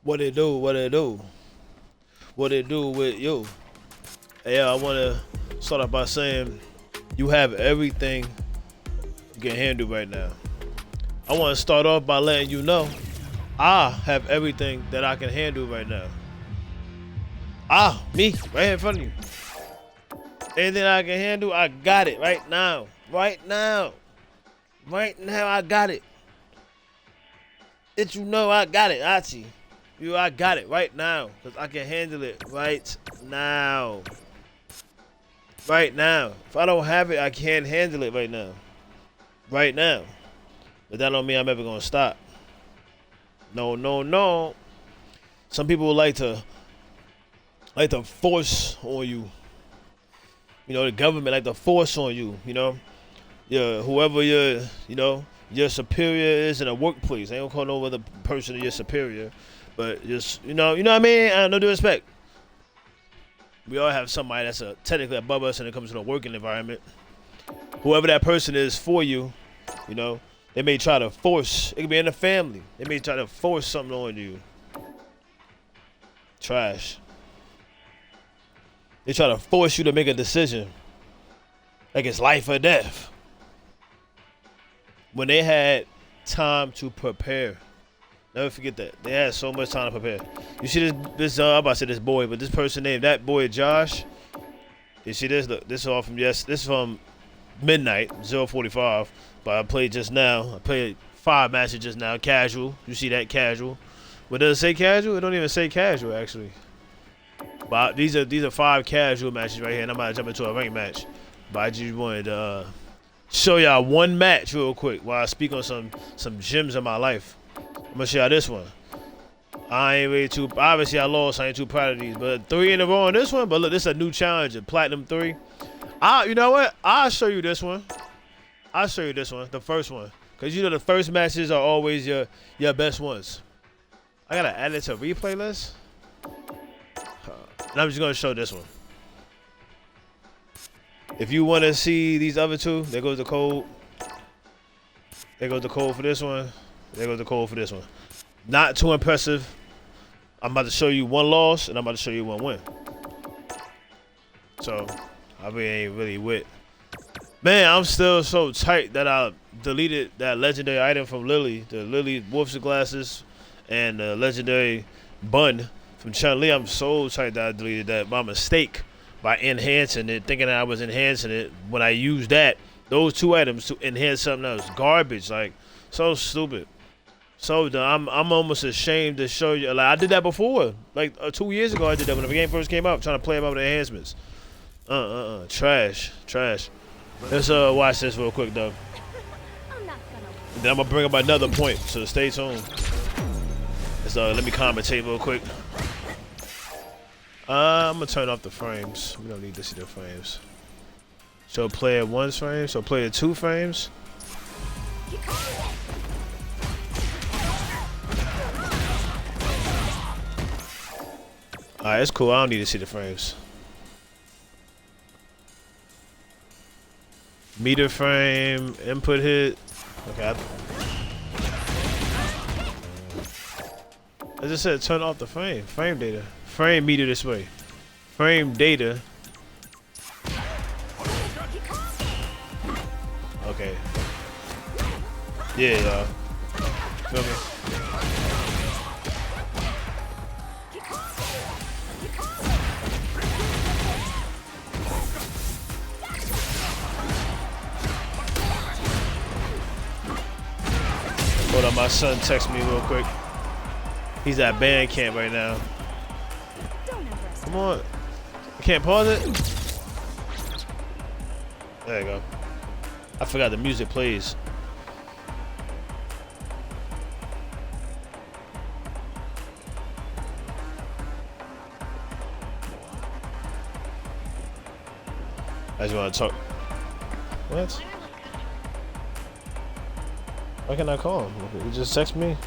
What it do? What it do? What it do with you? Hey, I want to start off by saying you have everything you can handle right now. I want to start off by letting you know I have everything that I can handle right now. Me, right here in front of you. Anything I can handle, I got it right now. Right now. Right now, I got it. It you know I got it, Achi. I got it right now. Because I can handle it right now. Right now. If I don't have it, I can't handle it right now. Right now. But that don't mean I'm ever going to stop. No, no, no. Some people like to force on you. You know, the government like to force on you, you know. Yeah, whoever your superior is in a workplace. They don't call no other person your superior. But just, you know what I mean? No due respect. We all have somebody that's technically above us when it comes to the working environment. Whoever that person is for you, you know, they may try to force. It could be in the family. They may try to force something on you. Trash. They try to force you to make a decision. Like it's life or death. When they had time to prepare. Never forget that. They had so much time to prepare. You see this I'm about to say this boy, but this person named that boy Josh. You see this? Look, this is all from this is from midnight, 0:45. But I played just now. I played 5 matches just now. Casual. You see that casual. But does it say casual? It don't even say casual actually. But these are 5 casual matches right here, and I'm about to jump into a ranked match. But I just wanted to show y'all one match real quick while I speak on some gems in my life. I'm gonna show y'all this one. I ain't really too. Obviously, I lost. I ain't too proud of these, but 3 in a row on this one. But look, this is a new challenger, Platinum 3. You know what? I'll show you this one. I'll show you this one, the first one, cause you know the first matches are always your best ones. I gotta add it to replay list. And I'm just gonna show this one. If you want to see these other 2, there goes the code. There goes the code for this one. There goes the code for this one. Not too impressive. I'm about to show you 1 loss, and I'm about to show you 1 win. So, I really ain't really with. Man, I'm still so tight that I deleted that legendary item from Lily. The Lily Wolf's glasses and the legendary bun from Chun-Li. I'm so tight that I deleted that by mistake by enhancing it, thinking that I was enhancing it. When I used those 2 items to enhance something else. Garbage, like, so stupid. So dumb. I'm almost ashamed to show you. Like, I did that before. Like 2 years ago, I did that when the game first came out, trying to play about with enhancements. Trash. Let's watch this real quick though. Then I'm gonna bring up another point, so stay tuned. Let's let me commentate real quick. I'm gonna turn off the frames. We don't need to see the frames. So player 1's frame. So player 2 frames. Alright, it's cool. I don't need to see the frames. Meter frame, input hit. Okay. As I said, turn off the frame. Frame data. Frame meter this way. Frame data. Okay. Yeah, y'all. Feel me? Hold on, my son texted me real quick. He's at band camp right now. Come on. I can't pause it? There you go. I forgot the music plays. I just want to talk. What? Why can't I call him? He just text me.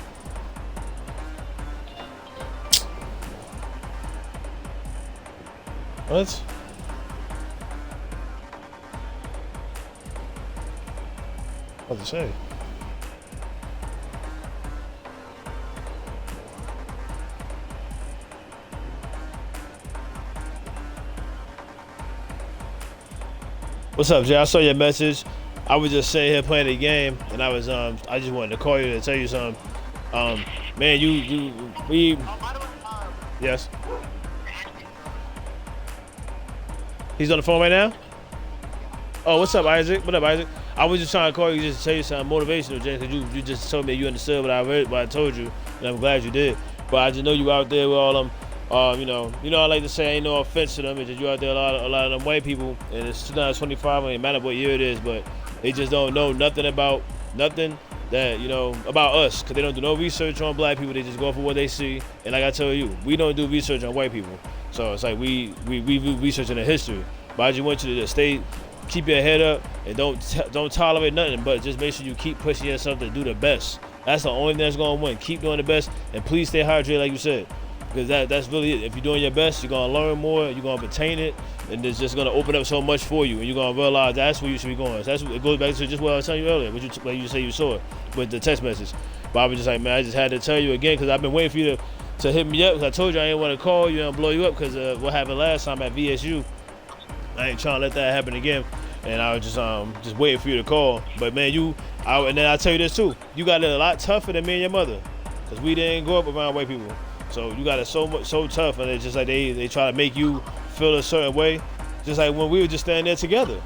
What? What to say? What's up, Jay? I saw your message. I was just sitting here playing the game, and I just wanted to call you to tell you something. Um, man, we, yes. He's on the phone right now. Oh, what's up, Isaac? What up, Isaac? I was just trying to call you just to tell you something motivational, Jay, because you just told me you understood what I told you, and I'm glad you did. But I just know you out there with all them. I like to say ain't no offense to them. It's just you out there a lot of them white people, and it's 2025. It ain't matter what year it is, but they just don't know nothing about nothing that about us, because they don't do no research on black people. They just go for what they see. And like I told you, we don't do research on white people, so it's like we researching the history. But I just want you to just keep your head up, and don't tolerate nothing, but just make sure you keep pushing yourself to do the best. That's the only thing that's gonna win. Keep doing the best, and please stay hydrated, like you said. Because that's really it. If you're doing your best, you're going to learn more, you're going to obtain it, and it's just going to open up so much for you, and you're going to realize that's where you should be going. So it goes back to just what I was telling you earlier, like you say you saw it with the text message. But I was just like, man, I just had to tell you again, because I've been waiting for you to hit me up, because I told you I didn't want to call you and blow you up, because what happened last time at VSU. I ain't trying to let that happen again, and I was just waiting for you to call. But man, and then I tell you this too, you got it a lot tougher than me and your mother, because we didn't grow up around white people. So you got it so tough, and it's just like they try to make you feel a certain way, just like when we were just standing there together.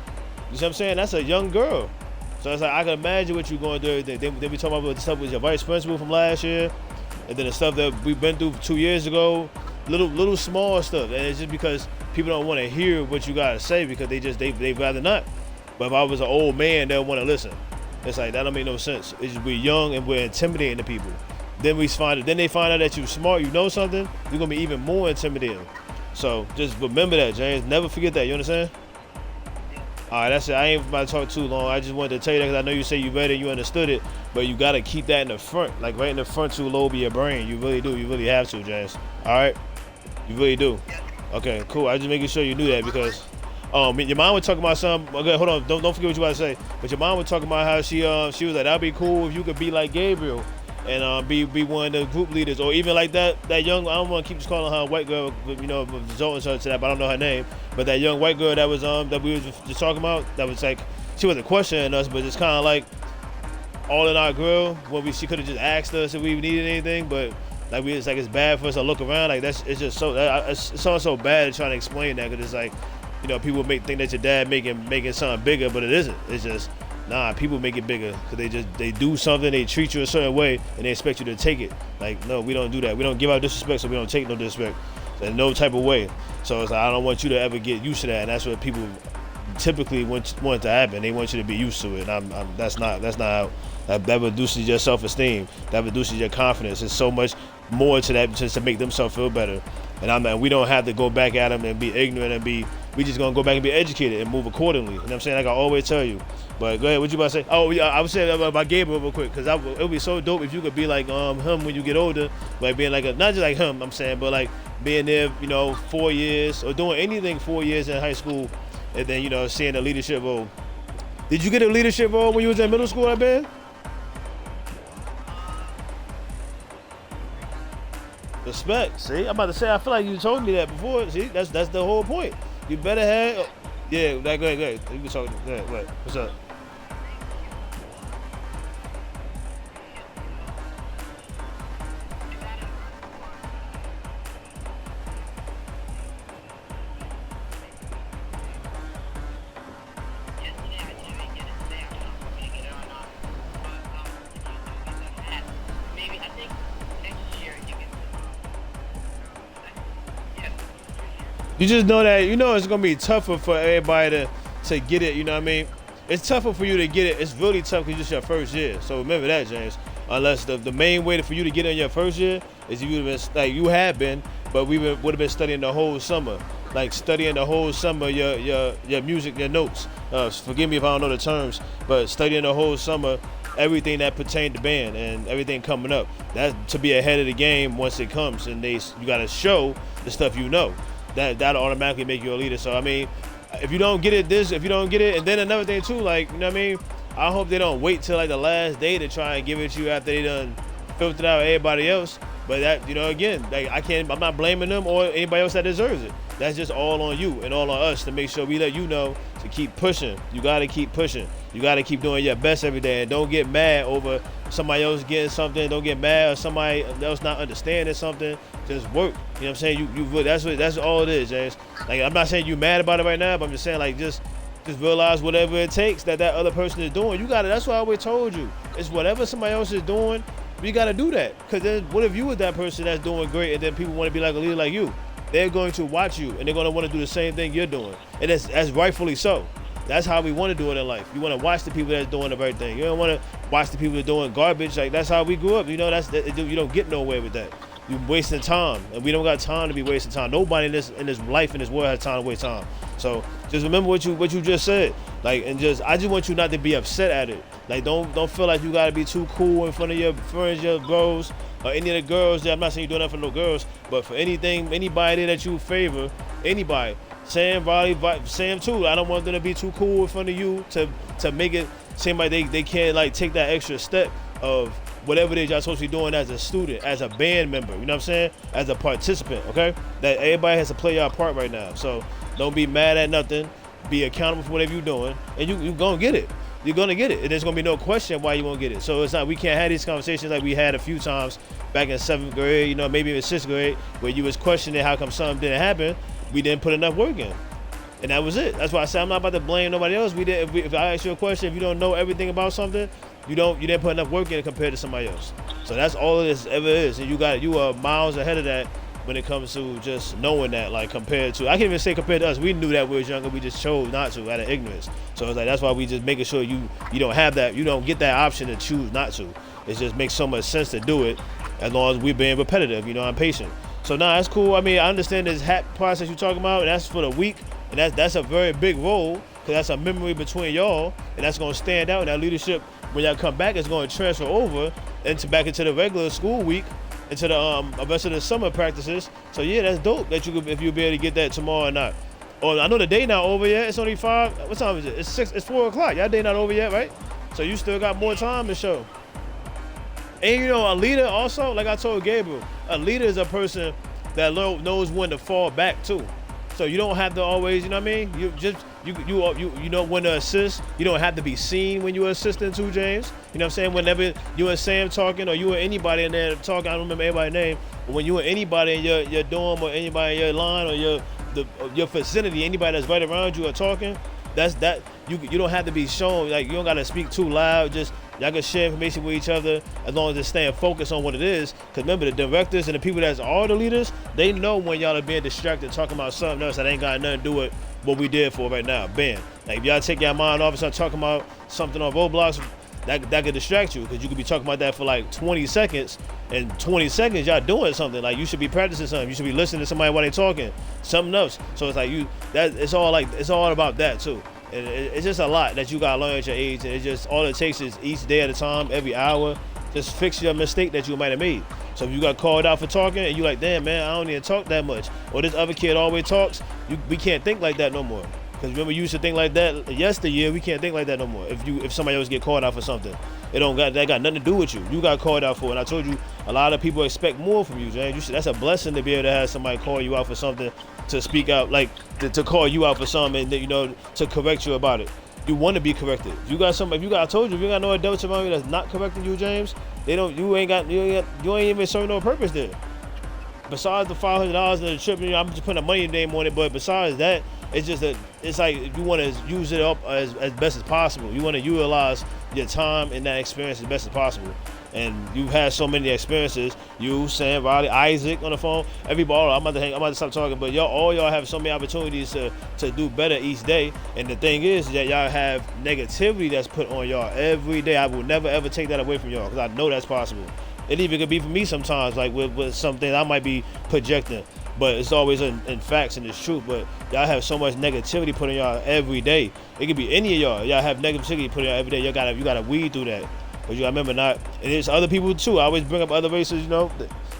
You see what I'm saying? That's a young girl. So it's like I can imagine what you're going through. Then we talking about the stuff with your vice principal from last year, and then the stuff that we've been through 2 years ago, little small stuff. And it's just because people don't want to hear what you gotta say, because they'd rather not. But if I was an old man, they'll want to listen. It's like that don't make no sense. It's just we're young and we're intimidating the people. Then they find out that you're smart, you know something, you're gonna be even more intimidating. So just remember that, James. Never forget that. You understand? All right, that's it. I ain't about to talk too long. I just wanted to tell you that because I know you say you read it, you understood it, but you gotta keep that in the front, like right in the frontal lobe of your brain. You really do. You really have to, James. All right, you really do. Okay, cool. I just making sure you knew that, because your mom was talking about something. Okay, hold on. Don't forget what you about to say. But your mom was talking about how she was like, that'd be cool if you could be like Gabriel. And be one of the group leaders, or even like that young, I don't want to keep just calling her a white girl, resulting to that, but I don't know her name. But that young white girl that was that we were just talking about, that was like, she wasn't questioning us, but it's kind of like all in our grill when she could have just asked us if we needed anything, but like it's bad for us to look around. Like it's just so bad trying to explain that, because it's like, people think that your dad making something bigger, but it isn't. It's just. Nah, people make it bigger because they do something, they treat you a certain way, and they expect you to take it. Like, no, we don't do that. We don't give out disrespect, so we don't take no disrespect in no type of way. So it's like, I don't want you to ever get used to that, and that's what people typically want to happen. They want you to be used to it, and that's not how. That reduces your self-esteem. That reduces your confidence. There's so much more to that just to make themselves feel better. And we don't have to go back at them and be ignorant and we just gonna go back and be educated and move accordingly. You know what I'm saying? Like I always tell you. But go ahead, what you about to say? Oh, yeah, I was saying about Gabriel real quick, because it would be so dope if you could be like him when you get older, like being like not just like him, I'm saying, but like being there, 4 years or doing anything 4 years in high school, and then seeing a leadership role. Did you get a leadership role when you was in middle school, I bet? Respect. See, I'm about to say, I feel like you told me that before. See, that's the whole point. You better have. Yeah, go ahead. You can talk. Go ahead. What's up? You just know that it's gonna be tougher for everybody to get it. You know what I mean? It's tougher for you to get it. It's really tough because it's your first year. So remember that, James. Unless the main way for you to get in your first year is if you would have been like you have been, but we would have been studying the whole summer, like studying the whole summer your music, your notes. Forgive me if I don't know the terms, but studying the whole summer everything that pertained to band and everything coming up. That to be ahead of the game once it comes, and you got to show the stuff you know. That'll automatically make you a leader. So I mean, if you don't get it, and then another thing too, like what I mean, I hope they don't wait till like the last day to try and give it to you after they done filtered out everybody else. But that, again, like I'm not blaming them or anybody else that deserves it. That's just all on you and all on us to make sure we let you know to keep pushing. You gotta keep pushing. You gotta keep doing your best every day, and don't get mad over somebody else getting something. Don't get mad or somebody else not understanding something. Just work. You know what I'm saying? That's all it is, James. Like, I'm not saying you mad about it right now, but I'm just saying, like, just realize whatever it takes that other person is doing. You gotta. That's why I always told you. It's whatever somebody else is doing. You gotta do that. Cause then, what if you was that person that's doing great, and then people want to be like a leader like you? They're going to watch you, and they're gonna want to do the same thing you're doing, and that's rightfully so. That's how we want to do it in life. You want to watch the people that's doing the right thing. You don't want to watch the people that are doing garbage. Like, that's how we grew up. You don't get nowhere with that. You're wasting time, and we don't got time to be wasting time. Nobody in this life, in this world, has time to waste time. So just remember what you just said. Like, and I just want you not to be upset at it. Like, don't feel like you gotta be too cool in front of your friends, your bros, or any of the girls. I'm not saying you're doing that for no girls, but for anybody that you favor, anybody. Sam, Riley, Sam too. I don't want them to be too cool in front of you to make it seem like they can't, like, take that extra step of whatever it is y'all supposed to be doing as a student, as a band member, you know what I'm saying? As a participant, okay? That everybody has to play your part right now. So don't be mad at nothing. Be accountable for whatever you're doing, and you're gonna get it. You're gonna get it, and there's gonna be no question why you won't get it. So it's not, we can't have these conversations like we had a few times back in 7th grade, maybe in 6th grade, where you was questioning how come something didn't happen. We didn't put enough work in, and that was it. That's why I said I'm not about to blame nobody else. If I ask you a question, if you don't know everything about something, you didn't put enough work in compared to somebody else. So that's all this ever is, and you are miles ahead of that when it comes to just knowing that, like, compared to, I can't even say compared to us. We knew that when we was younger. We just chose not to out of ignorance. So it's like, that's why we just making sure you don't have that. You don't get that option to choose not to. It just makes so much sense to do it as long as we're being repetitive. I'm patient. So that's cool. I mean, I understand this hat process you're talking about, and that's for the week, and that's a very big role, because that's a memory between y'all, and that's going to stand out. And that leadership, when y'all come back, is going to transfer over back into the regular school week, into the rest of the summer practices. So yeah, that's dope that if you'll be able to get that tomorrow or not. Oh, I know the day not over yet. It's only 5. What time is it? It's 6. It's 4 o'clock. Y'all day not over yet, right? So you still got more time to show. And a leader also, like I told Gabriel, a leader is a person that knows when to fall back too. So you don't have to always, you know what I mean? You know when to assist. You don't have to be seen when you're assisting too, James. You know what I'm saying? Whenever you and Sam talking, or you and anybody in there talking, I don't remember everybody's name, but when you and anybody in your dorm, or anybody in your line, or your vicinity, anybody that's right around you are talking, you don't have to be shown, like, you don't gotta speak too loud. Just y'all can share information with each other as long as it's staying focused on what it is. Because remember, the directors and the people that are the leaders, they know when y'all are being distracted talking about something else that ain't got nothing to do with what we did for right now. Bam. Like, if y'all take your mind off and start talking about something on Roblox, that could distract you, because you could be talking about that for like 20 seconds, and 20 seconds y'all doing something. Like, you should be practicing something. You should be listening to somebody while they talking something else. So it's like it's all about that too. And it's just a lot that you gotta learn at your age, and it's just all it takes is each day at a time, every hour, just fix your mistake that you might have made. So if you got called out for talking, and you like, damn man, I don't even talk that much, or this other kid always talks, we can't think like that no more. Because remember, you used to think like that yesteryear. We can't think like that no more. If somebody else get called out for something, that got nothing to do with you. You got called out for it. And I told you, a lot of people expect more from you, James. That's a blessing to be able to have somebody call you out for something, to speak out, like to call you out for something, and to correct you about it. You want to be corrected. If you got somebody, I told you, if you got no adults around you that's not correcting you, James, you ain't even serving no purpose there. Besides the $500 and the trip, I'm just putting a money name on it. But besides that, it's like you want to use it up as best as possible. You want to utilize your time and that experience as best as possible. And you've had so many experiences. You, Sam, Riley, Isaac on the phone. Everybody. I'm about to stop talking. But all y'all have so many opportunities to do better each day. And the thing is that y'all have negativity that's put on y'all every day. I will never ever take that away from y'all, because I know that's possible. It even could be for me sometimes, like with something I might be projecting. But it's always in facts and it's truth. But y'all have so much negativity put on y'all every day. It could be any of y'all. Y'all have negativity put on y'all every day. You gotta weed through that. But you gotta remember, and it's other people too. I always bring up other races. The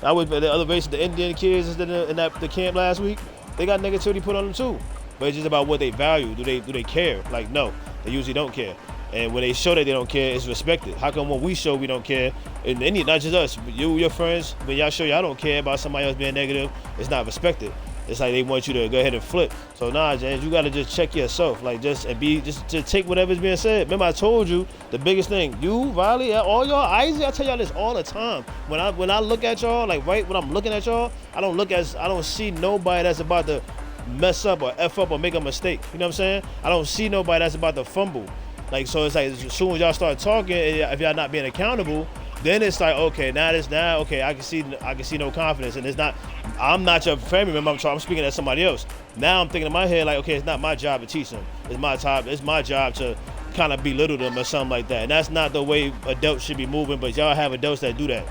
other races, the Indian kids in the camp last week, they got negativity put on them too. But it's just about what they value. Do they care? Like, no, they usually don't care. And when they show that they don't care, it's respected. How come when we show we don't care, and any, not just us, but you, your friends, when y'all show y'all don't care about somebody else being negative, it's not respected. It's like they want you to go ahead and flip. So nah, James, you gotta just check yourself, like just to take whatever's being said. Remember, I told you the biggest thing. You, Riley, all y'all, Isaac, I tell y'all this all the time. When I look at y'all, like right when I'm looking at y'all, I don't see nobody that's about to mess up or F up or make a mistake. You know what I'm saying? I don't see nobody that's about to fumble. Like, so it's like as soon as y'all start talking, if y'all not being accountable, then it's like, okay, okay, I can see no confidence, and it's not. I'm not your family member. I'm speaking as somebody else. Now I'm thinking in my head like, okay, it's not my job to teach them. It's my job to kind of belittle them or something like that. And that's not the way adults should be moving. But y'all have adults that do that.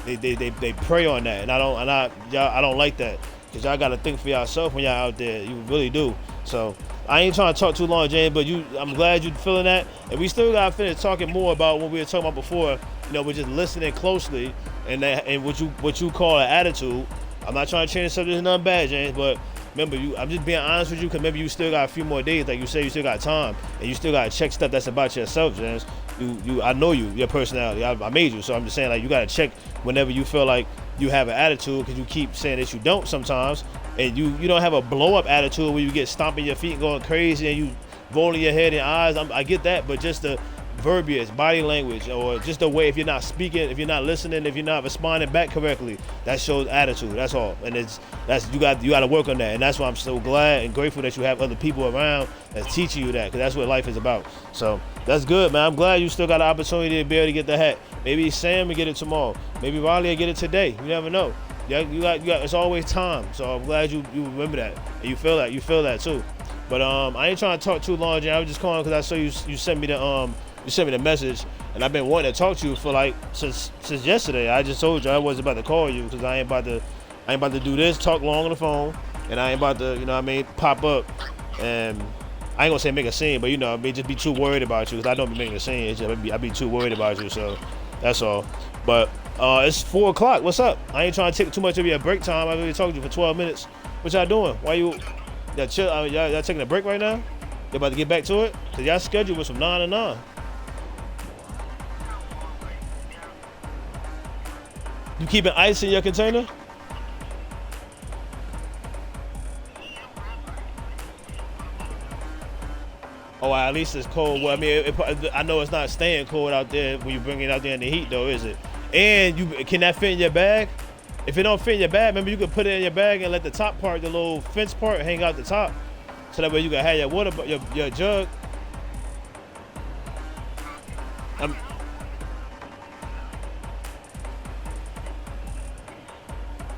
They prey on that, and I don't like that, because y'all got to think for yourself when y'all out there. You really do. So I ain't trying to talk too long, James, but I'm glad you're feeling that. And we still got to finish talking more about what we were talking about before. You know, we're just listening closely, and what you call an attitude. I'm not trying to change the subject, it's nothing bad, James, but remember, I'm just being honest with you, because maybe you still got a few more days. Like you say, you still got time, and you still got to check stuff that's about yourself, James. I know your personality. I made you, so I'm just saying, like, you got to check whenever you feel like you have an attitude, because you keep saying that you don't sometimes, and you don't have a blow-up attitude where you get stomping your feet and going crazy and you rolling your head and eyes. I get that, but just the verbiage, body language, or just the way, if you're not speaking, if you're not listening, if you're not responding back correctly, that shows attitude. That's all. And you got to work on that. And that's why I'm so glad and grateful that you have other people around that's teaching you that, because that's what life is about. So that's good, man. I'm glad you still got an opportunity to be able to get the hat. Maybe Sam will get it tomorrow. Maybe Riley will get it today. You never know. You got. It's always time. So I'm glad you remember that and you feel that. You feel that too. But I ain't trying to talk too long, Jay. I was just calling because I saw you sent me the message, and I've been wanting to talk to you for like since yesterday. I just told you I wasn't about to call you because I ain't about to do this, talk long on the phone, and I ain't about to, you know what I mean, pop up and I ain't gonna say make a scene, but you know, I mean, just be too worried about you, because I don't be making a scene. It's just, I be too worried about you, so that's all. But it's 4 o'clock. What's up? I ain't trying to take too much of your break time. I've already talked to you for 12 minutes. What y'all doing? Why you y'all taking a break right now? You about to get back to it? Cause y'all schedule was from 9 to 9. You keeping ice in your container? Oh, at least it's cold. Well, I mean, I know it's not staying cold out there when you bring it out there in the heat, though, is it? And can that fit in your bag? If it don't fit in your bag, remember, you can put it in your bag and let the top part, the little fence part, hang out the top, so that way you can have your water, your jug.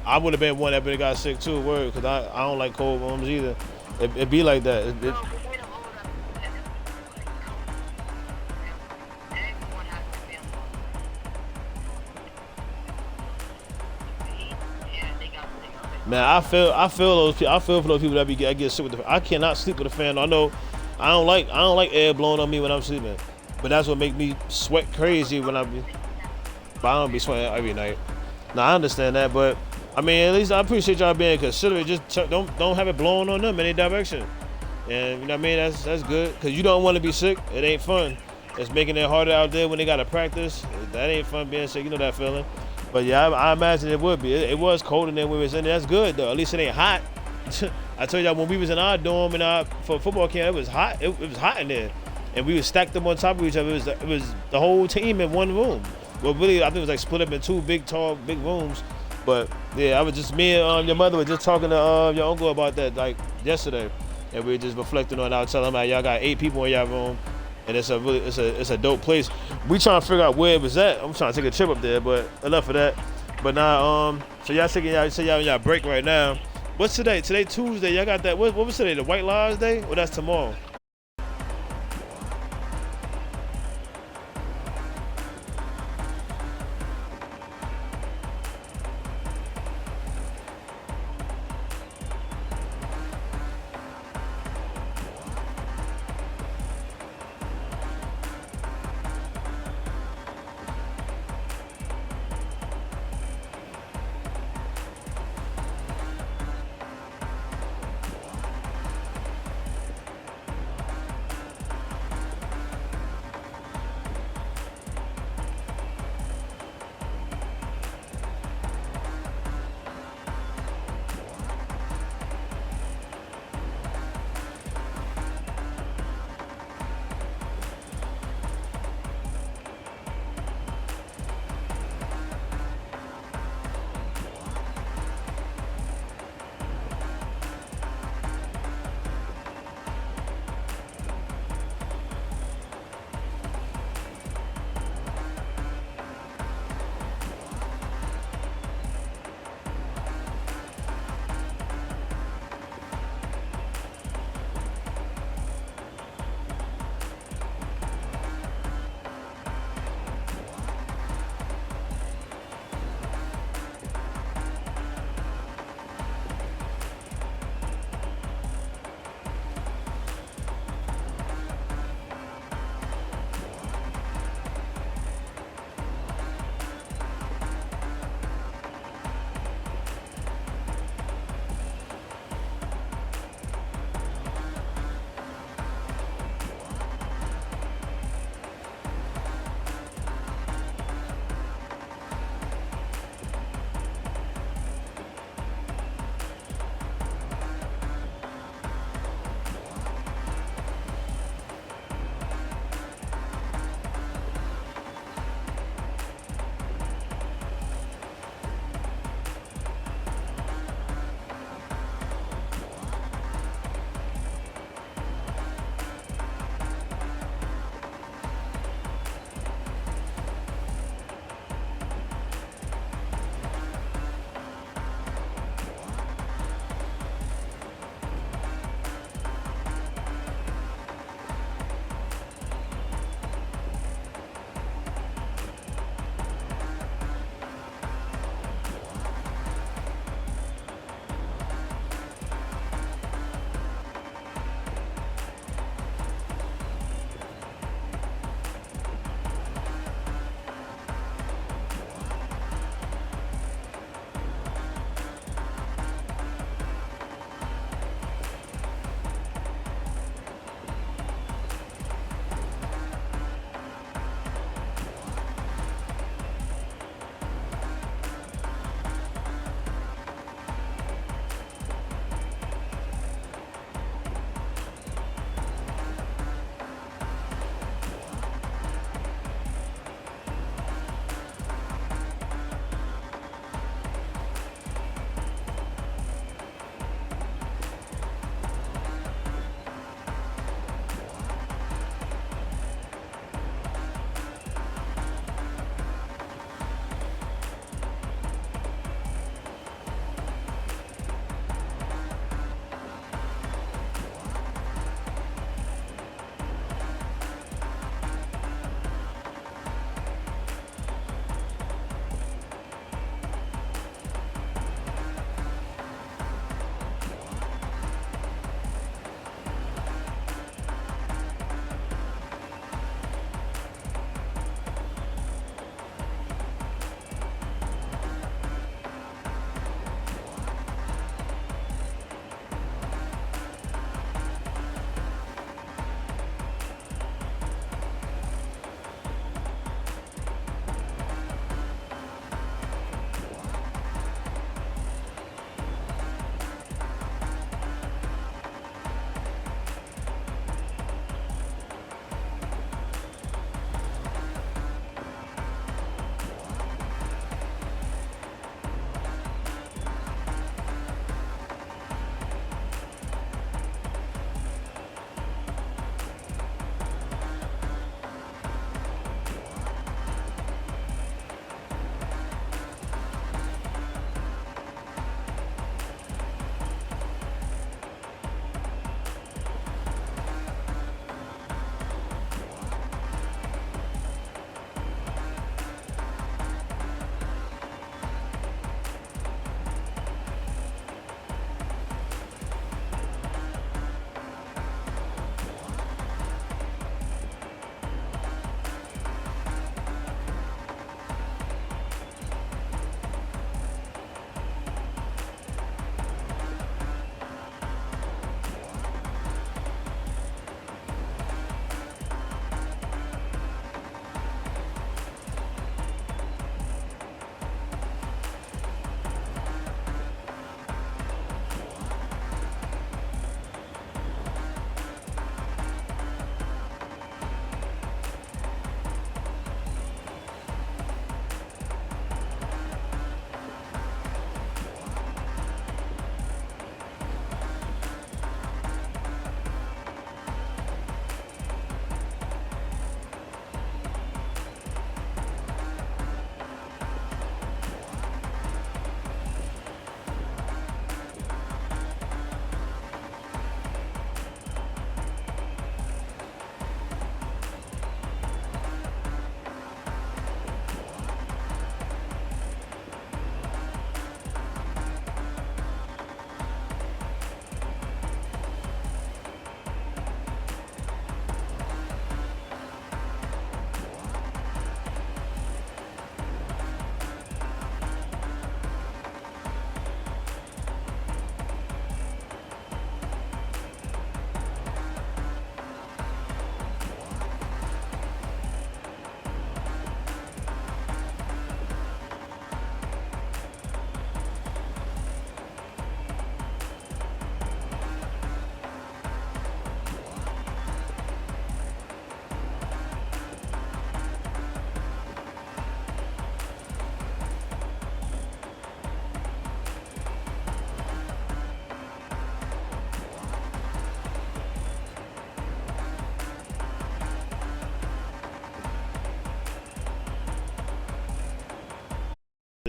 I would have been one that got sick too, word, because I don't like cold rooms either. It be like that. Man, I feel those people. I feel for those people that get sick with the. I cannot sleep with a fan. I know, I don't like air blowing on me when I'm sleeping, but that's what make me sweat crazy when I be. But I don't be sweating every night. Now I understand that, but I mean, at least I appreciate y'all being considerate. Just don't have it blowing on them in any direction. And you know what I mean? That's good, because you don't want to be sick. It ain't fun. It's making it harder out there when they gotta practice. That ain't fun being sick. You know that feeling. But yeah, I imagine it would be. It was cold in there when we was in there. That's good though. At least it ain't hot. I told y'all when we was in our dorm for football camp, it was hot. It was hot in there, and we was stacked them on top of each other. It was the whole team in one room. Well, really, I think it was like split up in 2 big rooms. But yeah, I was just me and your mother were just talking to your uncle about that like yesterday, and we were just reflecting on it. I was telling him like, y'all got 8 people in y'all room. And it's a dope place. We trying to figure out where it was at. I'm trying to take a trip up there, but enough of that. But now, so y'all in y'all break right now. What's today? Today Tuesday. Y'all got that. What was today? The White Lives Day? Or that's tomorrow?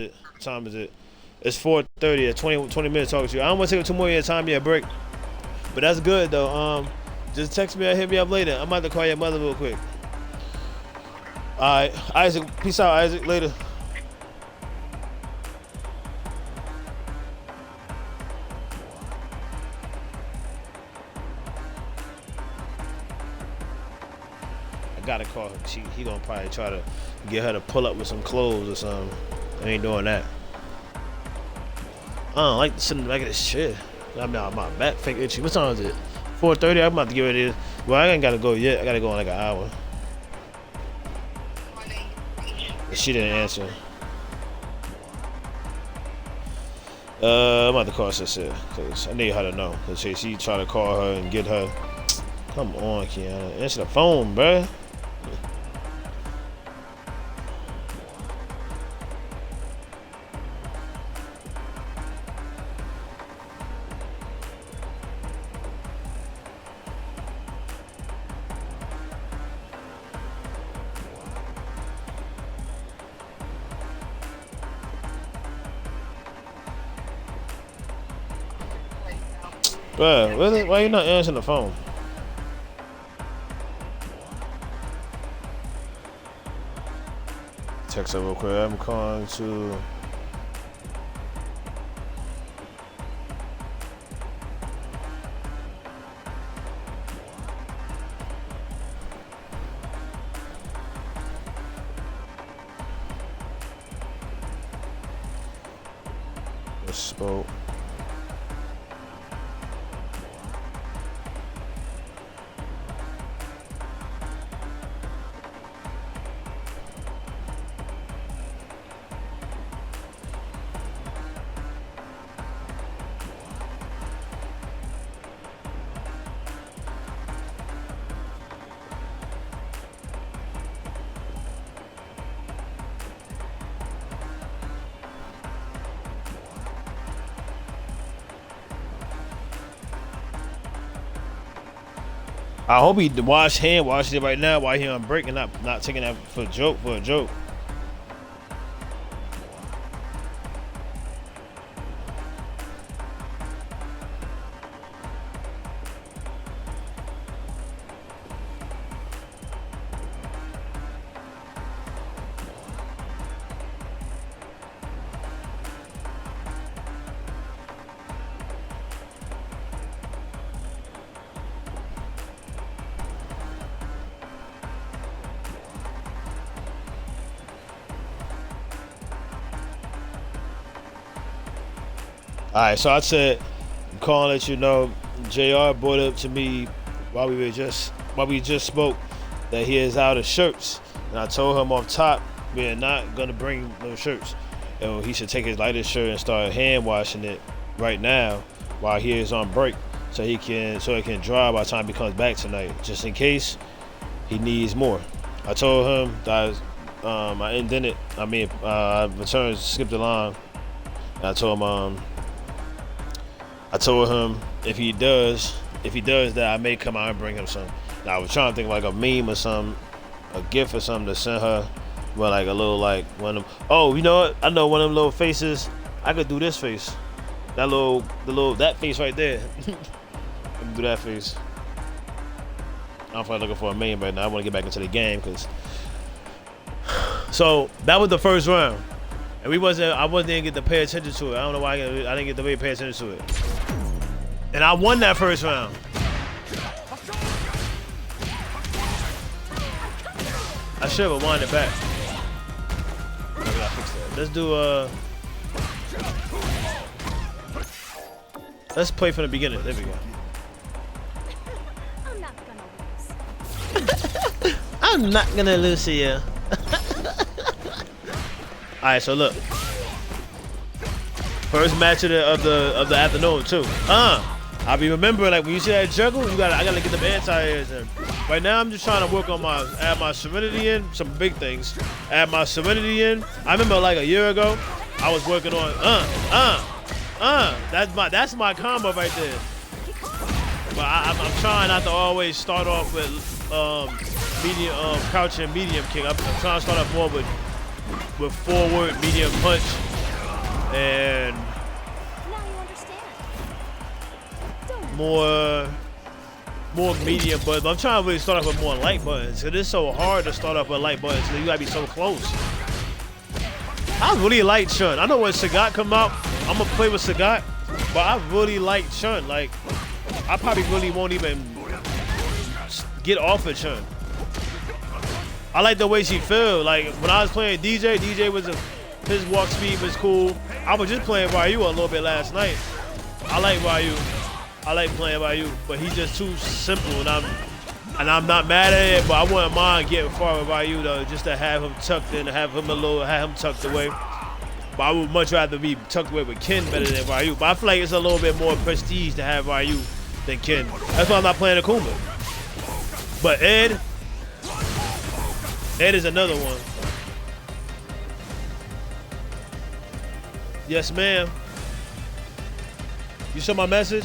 What time is it? It's 4:30. At 20 minutes talking to you. I don't want to take up too more of your time. Yeah, break. But that's good though. Just text me or hit me up later. I'm about to call your mother real quick. All right, Isaac. Peace out, Isaac. Later. I gotta call her. He gonna probably try to get her to pull up with some clothes or something. I ain't doing that. I don't like to sit in the back of this chair. I mean, my back fake itchy. What time is it? 4:30. I'm about to get ready. Well, I ain't gotta go yet. I gotta go in like an hour. She didn't answer. I'm about to call sister because I need her to know. Cause she try to call her and get her. Come on, Kiana. Answer the phone, bruh. Bruh, why you not answering the phone? Text her real quick. I'm calling to. Spoke. I hope he washes it right now while he on break and not taking that for a joke. All right, so I said, I'm calling to let you know, JR brought up to me while we just spoke that he is out of shirts, and I told him off top we're not gonna bring no shirts, and he should take his lightest shirt and start hand washing it right now while he is on break, so it can dry by the time he comes back tonight, just in case he needs more. I told him that I returned, skipped the line, and I told him if he does that, I may come out and bring him some. Now I was trying to think like a meme or something, a gift or something to send her, well, like a little like one of them. Oh, you know what? I know one of them little faces. I could do this face, that face right there. I can do that face. I'm probably looking for a meme right now. I want to get back into the game because. So that was the first round, and I wasn't get to pay attention to it. I don't know why I didn't get to really pay attention to it. And I won that first round. I should have won it back. I gotta fix that. Let's do let's play from the beginning. There we go. I'm not gonna lose to you. Alright, so look. First match of the afternoon too. I'll be remembering, like when you see that juggle, I gotta get them anti-airs in. Right now I'm just trying to work on add my serenity in, some big things. Add my serenity in. I remember like a year ago, I was working on that's my combo right there. But I'm trying not to always start off with medium crouch and medium kick. I'm trying to start off more with forward, medium punch, and Now you understand. Don't more medium buttons. But I'm trying to really start off with more light buttons. It is so hard to start off with light buttons. So you gotta be so close. I really like Chun. I know when Sagat come out, I'm gonna play with Sagat, but I really like Chun. Like, I probably really won't even get off of Chun. I like the way she feel. Like when I was playing DJ was his walk speed was cool. I was just playing Ryu a little bit last night. I like Ryu. I like playing Ryu, but he's just too simple, and I'm not mad at it. But I wouldn't mind getting far with Ryu though, just to have him tucked in, have him tucked away. But I would much rather be tucked away with Ken better than Ryu. But I feel like it's a little bit more prestige to have Ryu than Ken. That's why I'm not playing Akuma. But Ed is another one. Yes, ma'am. You saw my message?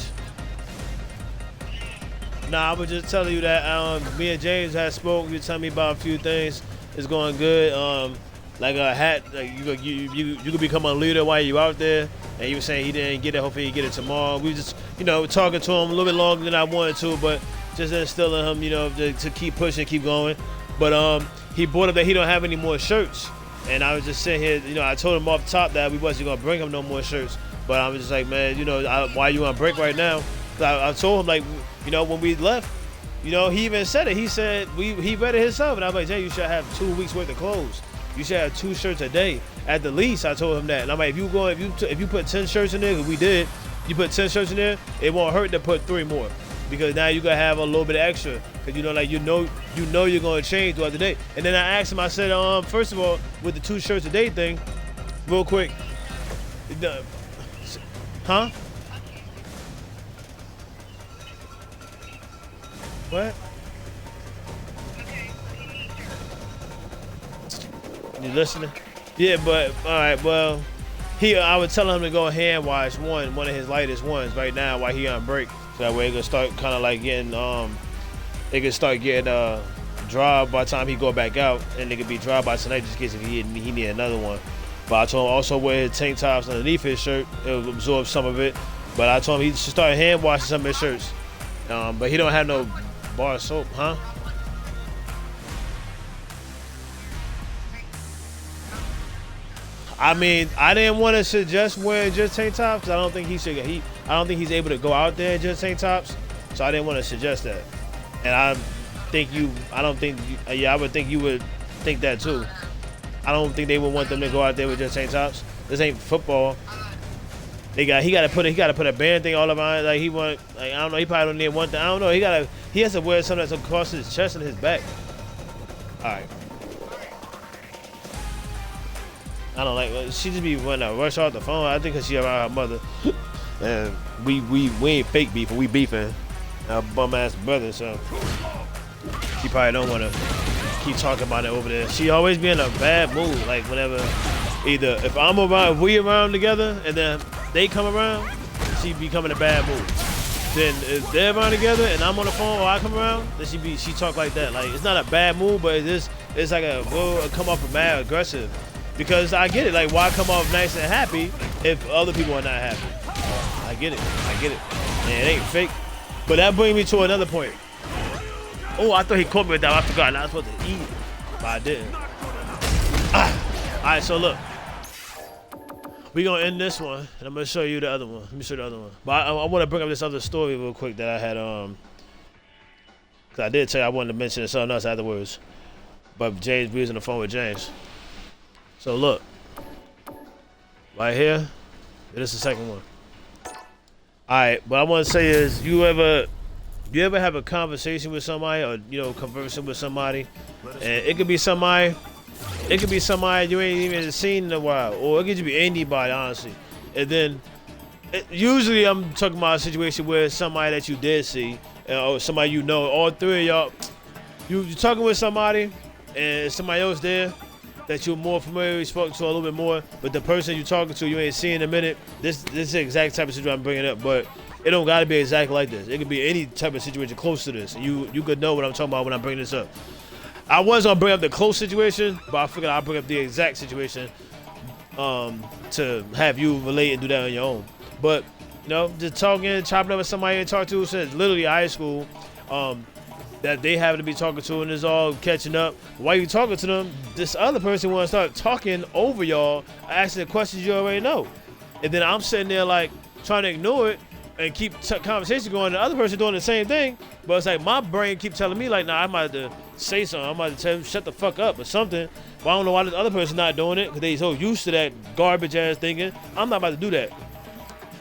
Nah, I was just telling you that me and James had spoke. You telling me about a few things. It's going good. Like a hat, like you could become a leader while you out there. And you were saying he didn't get it. Hopefully he get it tomorrow. We just, talking to him a little bit longer than I wanted to, but just instilling him, to keep pushing, keep going. But he brought up that he don't have any more shirts. And I was just sitting here, I told him off top that we wasn't gonna bring him no more shirts. But I was just like, man, why you on break right now? I told him, like, when we left, he even said it. He said he read it himself, and I was like, Jay, you should have 2 weeks worth of clothes. You should have 2 shirts a day at the least. I told him that, and I'm like, if you put 10 shirts in there, 'cause we did, you put 10 shirts in there, it won't hurt to put 3 more, because now you gotta have a little bit of extra, because you know you're gonna change throughout the day. And then I asked him, I said, first of all, with the 2 shirts a day thing, real quick, huh? What? You listening? Yeah, but all right. Well, I would tell him to go hand wash one of his lightest ones right now while he on break, so that way it can start kind of like getting it can start getting dry by the time he go back out, and it could be dry by tonight just in case if he need another one. But I told him also wear his tank tops underneath his shirt. It'll absorb some of it. But I told him he should start hand washing some of his shirts. But he don't have no bar soap, huh? I mean, I didn't want to suggest wearing just tank tops, because I don't think he's able to go out there in just tank tops. So I didn't want to suggest that. And I would think you would think that too. I don't think they would want them to go out there with just tank tops. This ain't football. He got to put a band thing all around. Like I don't know. He probably don't need one thing. I don't know. He has to wear something that's across his chest and his back. All right. I don't like. She just be wanting to rush off the phone. I think because she around her mother, and we ain't fake beefing. We beefing. Our bum ass brother. So she probably don't want to keep talking about it over there. She always be in a bad mood. Like whenever, either if I'm around, if we around together, and then they come around, she become in a bad mood. Then if they're around together and I'm on the phone or I come around, then she talk like that. Like it's not a bad mood, but it's like we'll come off mad aggressive. Because I get it, like why come off nice and happy if other people are not happy? I get it, and it ain't fake. But that brings me to another point. Oh, I thought he caught me with that. I forgot. I was supposed to eat it, but I didn't. All right, so look, we gonna end this one, and I'm gonna show you the other one. Let me show you the other one. But I want to bring up this other story real quick that I had. Cause I did tell you I wanted to mention something else afterwards, but we was on the phone with James. So look, right here, this is the second one. All right, what I want to say is, you ever have a conversation with somebody, or conversing with somebody, and it could be somebody you ain't even seen in a while, or it could just be anybody, honestly. And then, usually I'm talking about a situation where somebody that you did see, or somebody all 3 of y'all, you're talking with somebody, and somebody else there that you're more familiar, spoke to a little bit more, but the person you're talking to you ain't seen in a minute. This is the exact type of situation I'm bringing up, but it don't gotta be exactly like this. It could be any type of situation close to this. You could know what I'm talking about when I'm bringing this up. I was gonna bring up the close situation, but I figured I'll bring up the exact situation. to have you relate and do that on your own. But you know, just talking, chopping up with somebody you talk to since literally high school, that they happen to be talking to, and it's all catching up. While you talking to them, this other person want to start talking over y'all, asking the questions you already know, and then I'm sitting there like trying to ignore it and keep conversation going. The other person doing the same thing, but it's like my brain keep telling me like, nah, I might have to say something. I might have to tell him shut the fuck up or something. But I don't know why this other person not doing it, because they so used to that garbage ass thinking. I'm not about to do that.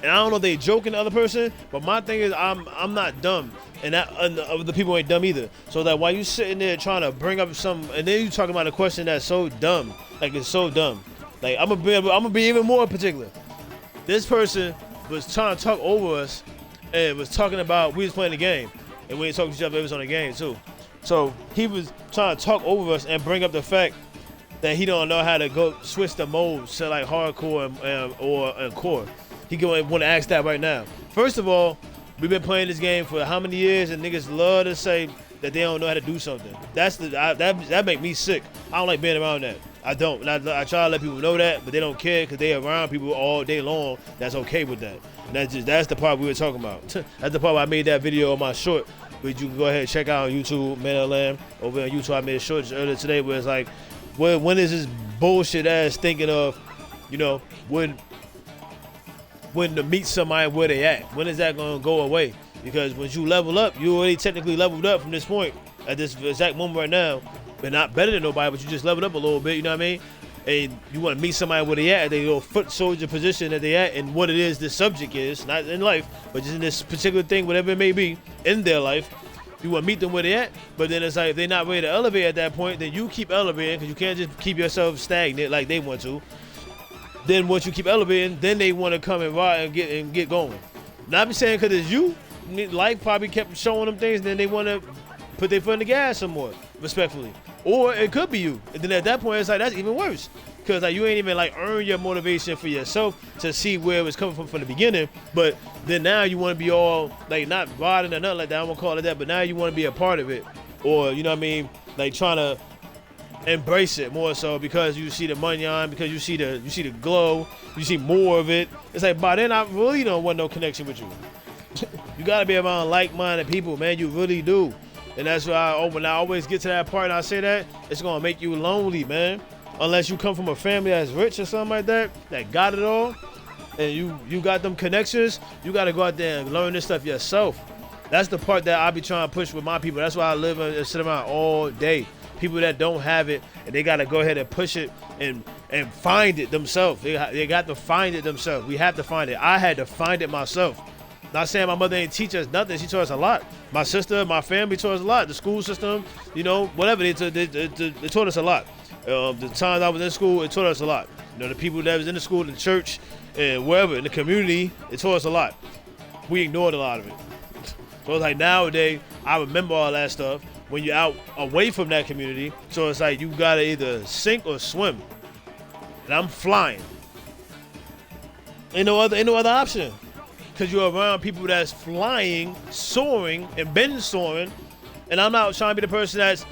And I don't know if they joking the other person, but my thing is I'm not dumb, and that other people ain't dumb either. So that while you sitting there trying to bring up some, and then you talking about a question that's so dumb, like it's so dumb. Like I'm gonna be even more particular. This person was trying to talk over us, and was talking about we was playing the game, and we ain't talking to each other. It was on the game too. So he was trying to talk over us and bring up the fact that he don't know how to go switch the modes to like hardcore or core. He want to ask that right now. First of all, we've been playing this game for how many years, and niggas love to say that they don't know how to do something. That make me sick. I don't like being around that. I don't. And I try to let people know that, but they don't care because they around people all day long that's okay with that. And that's the part we were talking about. That's the part where I made that video on my short, which you can go ahead and check out on YouTube, Man of Lamb. Over on YouTube, I made a short earlier today where it's like, when is this bullshit ass thinking of, you know, when to meet somebody where they at? When is that gonna go away? Because when you level up, you already technically leveled up from this point at this exact moment right now, but not better than nobody, but you just leveled up a little bit, you know what I mean? And you want to meet somebody where they at they little foot soldier position that they at, and what it is this subject is, not in life, but just in this particular thing, whatever it may be in their life. You want to meet them where they at, but then it's like if they're not ready to elevate at that point, then you keep elevating, because you can't just keep yourself stagnant like they want to. Then once you keep elevating, then they want to come and ride and get going. Not be saying because it's you. Life probably kept showing them things, and then they want to put their foot in the gas some more, respectfully. Or it could be you. And then at that point, it's like, that's even worse. Because like you ain't even like earn your motivation for yourself to see where it was coming from the beginning. But then now you want to be all, like, not riding or nothing like that. I won't call it that. But now you want to be a part of it. Or, you know what I mean? Like trying to embrace it more so because you see the money on, because you see the glow, you see more of it. It's like by then I really don't want no connection with you. You gotta be around like-minded people, man. You really do. And that's why when I always get to that part and I say that, it's gonna make you lonely, man. Unless you come from a family that's rich or something like that got it all, and you got them connections, you gotta go out there and learn this stuff yourself. That's the part that I be trying to push with my people. That's why I live and sit around all day. People that don't have it, and they got to go ahead and push it and find it themselves. They got to find it themselves. We have to find it. I had to find it myself. Not saying my mother ain't teach us nothing. She taught us a lot. My sister, my family taught us a lot. The school system, you know, whatever. They taught us a lot. The times I was in school, it taught us a lot. You know, the people that was in the school, the church, and wherever, in the community, it taught us a lot. We ignored a lot of it. So it's like nowadays, I remember all that stuff. When you're out away from that community, so it's like you gotta either sink or swim. And I'm flying. Ain't no other option. Cause you're around people that's flying, soaring, and been soaring. And I'm not trying to be the person that's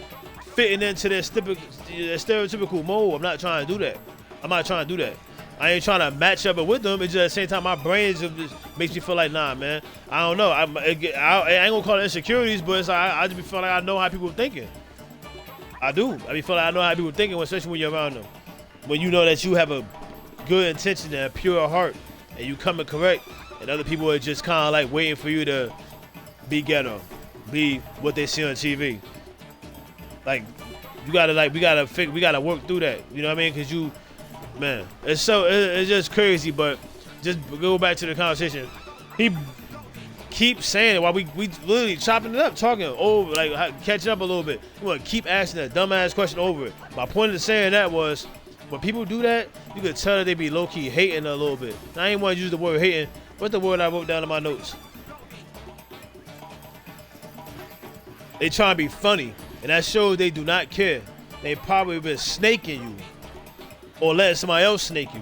fitting into their stereotypical mold. I'm not trying to do that. I'm not trying to do that. I ain't trying to match up with them. It's just at the same time, my brain just makes me feel like, nah, man. I don't know. I ain't gonna call it insecurities, but it's like, I just be feeling like I know how people are thinking. I do. I be feeling like I know how people are thinking, especially when you're around them. When you know that you have a good intention and a pure heart, and you coming correct, and other people are just kind of like waiting for you to be ghetto, be what they see on TV. Like, we gotta work through that. You know what I mean? Cause you. Man, it's just crazy, but just go back to the conversation. He keeps saying it while we literally chopping it up, talking over, like catching up a little bit. You want to keep asking that dumbass question over it. My point of saying that was, when people do that, you could tell that they be low-key hating a little bit. I ain't want to use the word hating. What's the word I wrote down in my notes? They trying to be funny, and that shows they do not care. They probably been snaking you. Or letting somebody else snake you.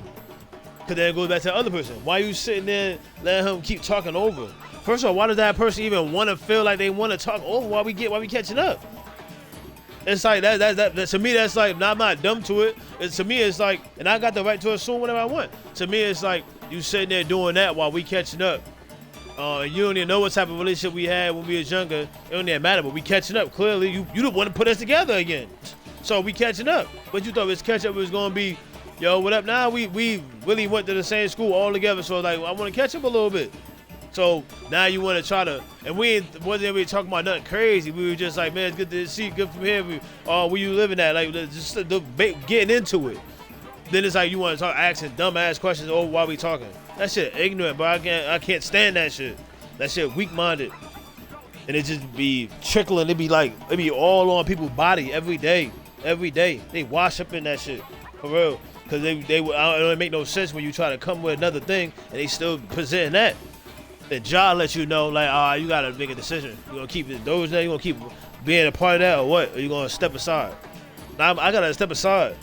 Because then it goes back to the other person. Why you sitting there letting him keep talking over? First of all, why does that person even want to feel like they want to talk over while we catching up? It's like that to me. That's like I'm not dumb to it. To me, it's like, and I got the right to assume whatever I want. To me, it's like you sitting there doing that while we catching up. You don't even know what type of relationship we had when we was younger. It don't even matter, but we catching up. Clearly, you don't want to put us together again. So we catching up. But you thought this catch up was gonna be, yo, what up? Now we really went to the same school all together. So like, I want to catch up a little bit. So now you want to try to, and wasn't really talking about nothing crazy. We were just like, man, it's good to see you, good from here. Where you living at? Like, just getting into it. Then it's like you want to start asking dumb ass questions. Oh, why we talking? That shit ignorant, bro. I can't stand that shit. That shit weak minded, and it just be trickling. It be all on people's body every day. Every day they wash up in that shit for real. Cause it don't make no sense when you try to come with another thing and they still presenting that. The job lets you know, like, you gotta make a decision. You gonna keep those there? You gonna keep being a part of that, or what? Or you gonna step aside? Now, I gotta step aside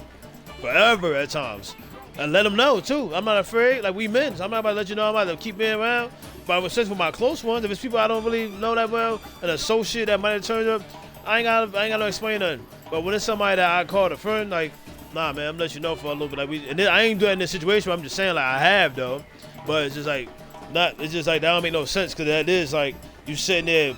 forever at times, and let them know too. I'm not afraid. Like, we men, so I'm not about to let you know I'm about to keep being around. But with my close ones, if it's people I don't really know that well, an associate that might have turned up, I ain't gotta explain nothing. But when it's somebody that I called a friend, like, nah, man, I'm letting you know for a little bit. Like, and then I ain't doing it in this situation. I'm just saying, like, I have though, but it's just like. It's just like that don't make no sense, because that is like you sitting there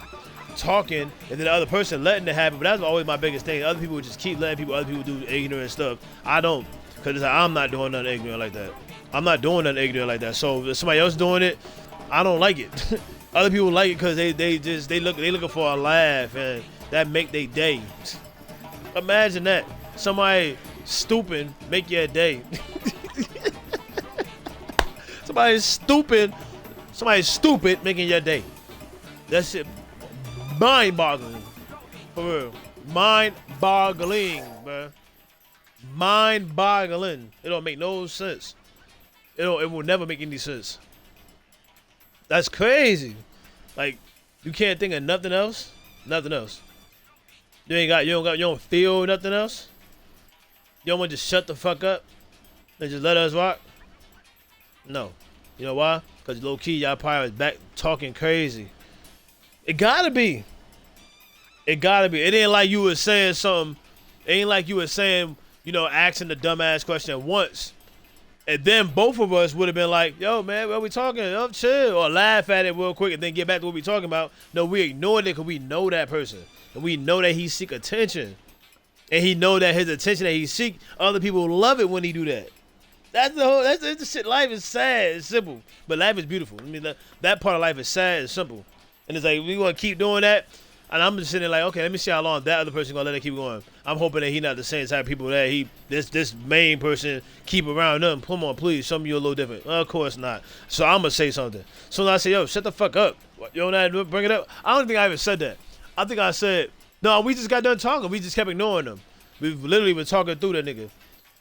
talking and then the other person letting it happen. But that's always my biggest thing. Other people just keep letting other people do ignorant stuff. I don't, because it's like, I'm not doing nothing ignorant like that. I'm not doing nothing ignorant like that. So if somebody else doing it, I don't like it. Other people like it because they looking for a laugh, and that make their day. Imagine that, somebody stupid make your day. Somebody's stupid making your day. That shit mind-boggling. For real. Mind-boggling, bro. Mind-boggling. It don't make no sense. It will never make any sense. That's crazy. Like, you can't think of nothing else? Nothing else. You don't feel nothing else? You don't want to just shut the fuck up and just let us rock? No. You know why? Because low key, y'all probably was back talking crazy. It gotta be. It gotta be. It ain't like you was saying something. It ain't like you was saying, asking the dumbass question once. And then both of us would have been like, yo, man, what we talking? Oh, chill. Or laugh at it real quick and then get back to what we talking about. No, we ignored it because we know that person. And we know that he seek attention. And he know that his attention that he seek, other people love it when he do that. That's the shit. Life is sad. It's simple, but life is beautiful. I mean, that part of life is sad and simple, and it's like we want to keep doing that. And I'm just sitting there like, okay, let me see how long that other person gonna let it keep going. I'm hoping that he not the same type of people that this main person keep around them. Come on, please, some of you a little different. Well, of course not. So I'm gonna say something. So I say, yo, shut the fuck up. You know that? Bring it up. I don't think I even said that. I think I said, no, we just got done talking. We just kept ignoring them. We've literally been talking through that nigga.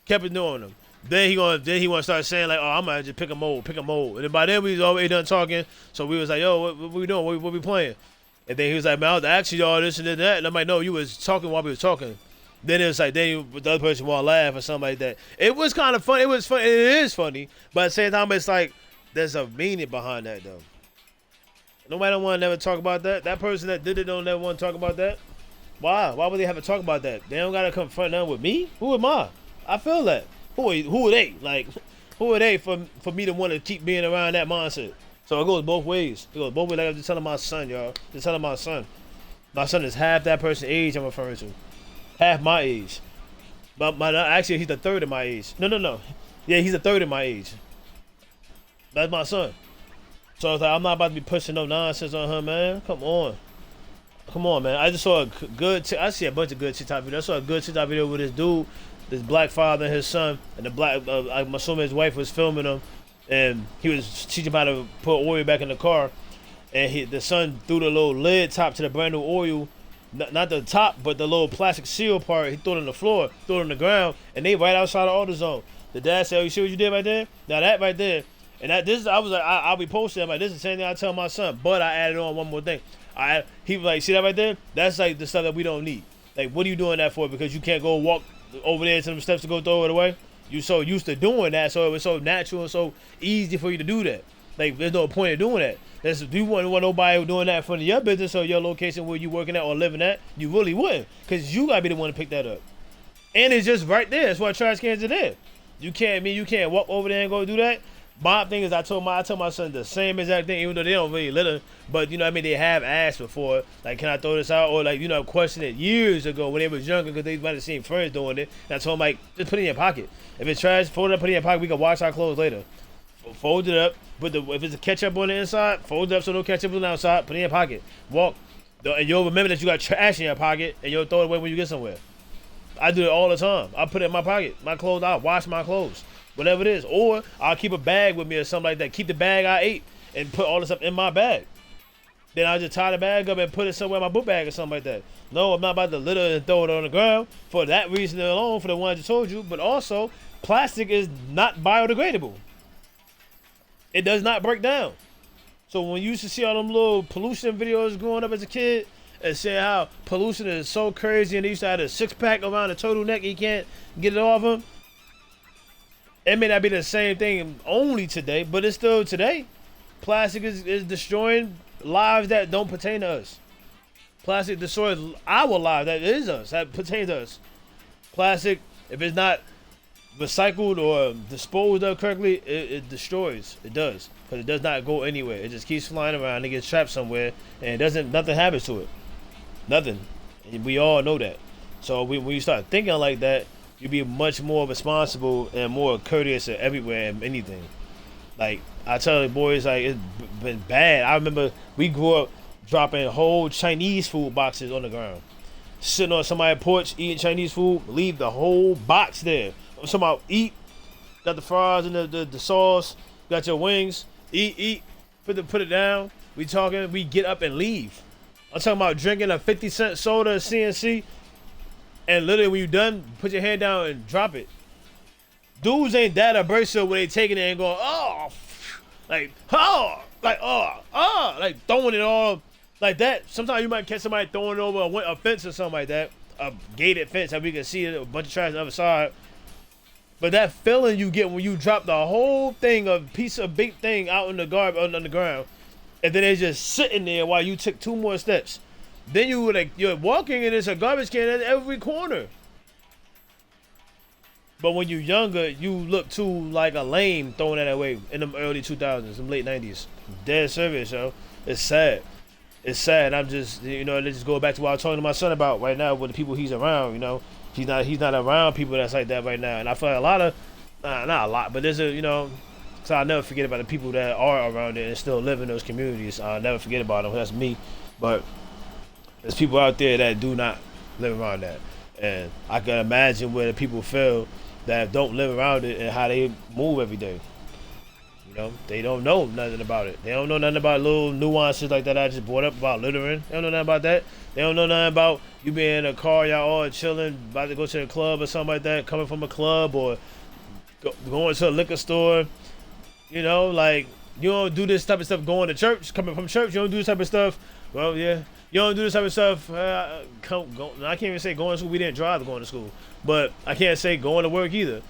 Kept ignoring them. Then he want to start saying like, oh, I'm gonna just pick a mold. And then by then we was already done talking. So we was like, yo, what we doing? What we playing? And then he was like, man, I was asking y'all this and that. And I'm like, no, you was talking while we was talking. Then it was like, then the other person want to laugh or something like that. It was kind of funny. It was funny. It is funny. But at the same time, it's like, there's a meaning behind that though. Nobody don't want to never talk about that. That person that did it don't never want to talk about that. Why? Why would they have to talk about that? They don't got to confront nothing with me. Who am I? I feel that. Who are they? Like, who are they for me to want to keep being around that mindset? So it goes both ways. It goes both ways. Like I was just telling my son, y'all. Just telling my son. My son is half that person's age I'm referring to. Half my age. But actually, he's the third of my age. No. Yeah, he's the third of my age. That's my son. So I was like, I'm not about to be pushing no nonsense on him, man. Come on, man. I just saw I see a bunch of good TikTok videos. I saw a good TikTok video with this dude, this black father and his son, and the black, I'm assuming his wife was filming him, and he was teaching him how to put oil back in the car, and the son threw the little lid top to the brand new oil, not the top, but the little plastic seal part. He threw it on the floor, threw it on the ground, and they right outside the AutoZone. The dad said, "Oh, you see what you did right there? Now that right there." And I was like, I'll be posting. I'm like, this is the same thing I tell my son, but I added on one more thing. He was like, see that right there? That's like the stuff that we don't need. Like, what are you doing that for? Because you can't go walk over there to them steps to go throw it away? You so used to doing that, so it was so natural and so easy for you to do that. Like, there's no point in doing that. You wouldn't want nobody doing that in front of your business or your location where you working at or living at. You really wouldn't, because you gotta be the one to pick that up. And it's just right there. That's why trash cans are there. You can't walk over there and go do that. My thing is, I told my son the same exact thing, even though they don't really litter. But you know what I mean, they have asked before, like, can I throw this out? Or like, you know, questioned it years ago when they was younger because they might have seen friends doing it. And I told them, like, just put it in your pocket. If it's trash, fold it up, put it in your pocket. We can wash our clothes later. Fold it up. If it's a ketchup on the inside, fold it up so no ketchup on the outside. Put it in your pocket. Walk, and you'll remember that you got trash in your pocket, and you'll throw it away when you get somewhere. I do it all the time. I put it in my pocket. My clothes, I wash my clothes. Whatever it is. Or I'll keep a bag with me or something like that. Keep the bag I ate and put all this stuff in my bag. Then I'll just tie the bag up and put it somewhere in my book bag or something like that. No, I'm not about to litter and throw it on the ground for that reason alone, for the ones I told you. But also, plastic is not biodegradable. It does not break down. So when you used to see all them little pollution videos growing up as a kid and saying how pollution is so crazy and they used to have a 6-pack around the turtleneck, he can't get it off him. It may not be the same thing only today, but it's still today. Plastic is destroying lives that don't pertain to us. Plastic destroys our lives that is us, that pertains to us. Plastic, if it's not recycled or disposed of correctly, it destroys. It does, because it does not go anywhere. It just keeps flying around. It gets trapped somewhere, and nothing happens to it. Nothing. And we all know that. So when you start thinking like that, you be much more responsible and more courteous everywhere and anything. Like, I tell the boys, like, it's been bad. I remember we grew up dropping whole Chinese food boxes on the ground. Sitting on somebody's porch, eating Chinese food, leave the whole box there. I'm talking about eat, got the fries and the sauce, got your wings, eat, put it down. We get up and leave. I'm talking about drinking a 50-cent soda at CNC, and literally when you done, put your hand down and drop it. Dudes ain't that abrasive when they taking it and going, like throwing it all like that. Sometimes you might catch somebody throwing it over a fence or something like that, a gated fence that we can see a bunch of trash on the other side. But that feeling you get when you drop the whole thing, a piece of big thing out in the on the ground, and then it's just sitting there while you took 2 more steps. Then you're walking and there's a garbage can at every corner. But when you're younger, you look too like a lame throwing that away in the early 2000s, them late 90s. Dead serious, yo. It's sad. It's sad. I'm just, let's just go back to what I was talking to my son about right now with the people he's around, He's not around people that's like that right now. And I feel like a lot of, not a lot, but there's so I'll never forget about the people that are around it and still live in those communities. I'll never forget about them. That's me. But there's people out there that do not live around that. And I can imagine where the people feel that don't live around it and how they move every day. They don't know nothing about it. They don't know nothing about little nuances like that I just brought up about littering. They don't know nothing about that. They don't know nothing about you being in a car, y'all all chilling, about to go to the club or something like that, coming from a club or going to a liquor store. Like, you don't do this type of stuff going to church, coming from church, you don't do this type of stuff. Well, yeah, you don't do this type of stuff. I can't even say going to school. We didn't drive going to school. But I can't say going to work either.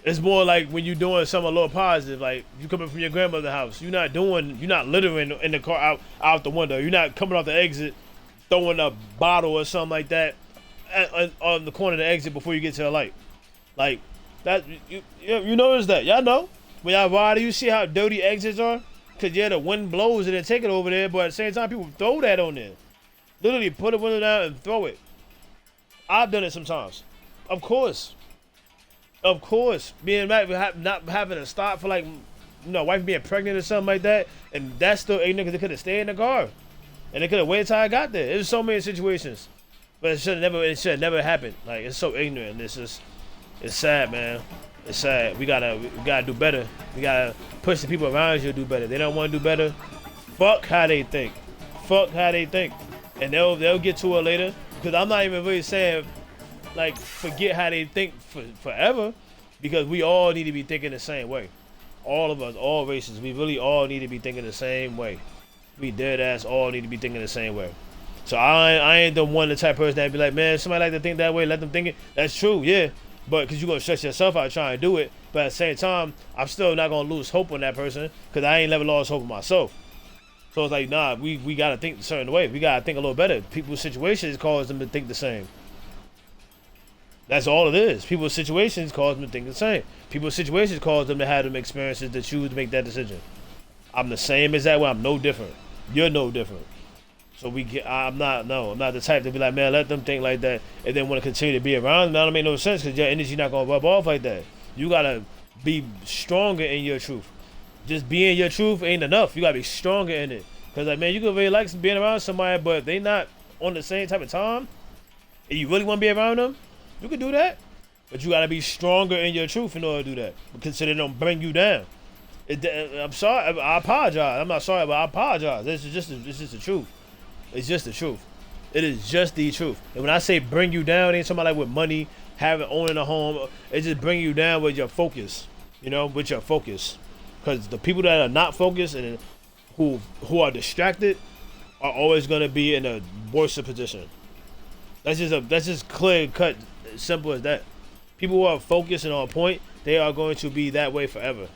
It's more like when you're doing something a little positive, like you coming from your grandmother's house. You're not littering in the car out the window. You're not coming off the exit, throwing a bottle or something like that on the corner of the exit before you get to the light. Like that, you notice that. Y'all know. When y'all ride, you see how dirty exits are? Because, the wind blows and then take it over there, but at the same time, people throw that on there. Literally put the window down and throw it. I've done it sometimes. Of course. Being mad, not having to stop for wife being pregnant or something like that, and that's still ignorant because they could have stayed in the car, and they could have waited till I got there. There's so many situations, but it should never happen. Like, it's so ignorant. It's sad, man. It's sad. We gotta do better. We gotta push the people around you to do better. They don't want to do better. Fuck how they think, and they'll get to it later. Because I'm not even really saying forget how they think forever, because we all need to be thinking the same way. All of us, all races, we really all need to be thinking the same way. We dead ass all need to be thinking the same way. So I ain't the type of person that be like, man, if somebody like to think that way, let them think it. That's true, yeah. But because you're going to stress yourself out trying to do it. But at the same time, I'm still not gonna lose hope on that person because I ain't never lost hope on myself. So it's like, nah, we gotta think a certain way. We gotta think a little better. People's situations cause them to think the same. That's all it is. People's situations cause them to think the same. People's situations cause them to have them experiences to choose to make that decision. I'm the same as that way. I'm no different. You're no different. So I'm not the type to be like, man, let them think like that and then want to continue to be around them. That don't make no sense because your energy not gonna rub off like that. You gotta be stronger in your truth. Just being your truth ain't enough. You gotta be stronger in it. Cause like, man, you could really like being around somebody, but if they not on the same type of time and you really want to be around them, you can do that, but you gotta be stronger in your truth in order to do that. Because they don't bring you down. I'm sorry. I apologize. I'm not sorry, but I apologize. This is just the truth. It's just the truth. It is just the truth. And when I say bring you down, it ain't somebody like with money, owning a home. It just bring you down with your focus. You know, with your focus. Because the people that are not focused and who are distracted are always gonna be in a worse position. That's just clear cut. Simple as that. People who are focused and on point, they are going to be that way forever.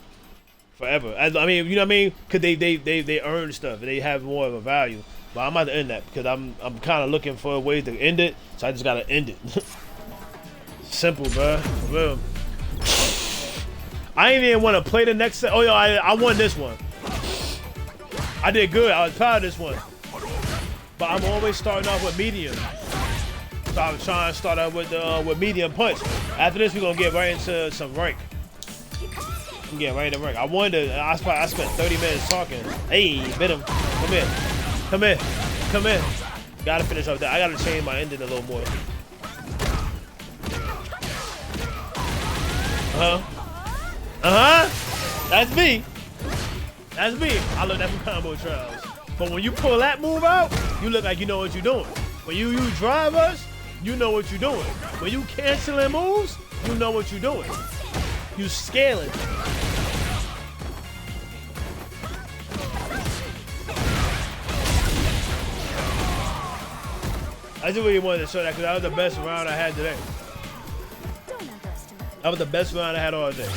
Forever. I mean, you know what I mean? Because they earn stuff and they have more of a value. But I'm about to end that because I'm kind of looking for a way to end it, so I just gotta end it. Simple, bro. For real. I ain't even want to play the next set. Oh, yo, I won this one. I did good. I was proud of this one. But I'm always starting off with medium. So I'm trying to start out with medium punch. After this, we're gonna get right into some rank. I'm getting right into rank. I spent 30 minutes talking. Hey, bit him. Come here. Come here. Come here. Gotta finish up that. I gotta change my ending a little more. That's me. That's me. I learned that from combo trials. But when you pull that move out, you look like you know what you're doing. When you use drivers, you know what you're doing. When you canceling moves, you know what you're doing. You scaling. I just really wanted to show that because that was the best round I had today. That was the best round I had all day.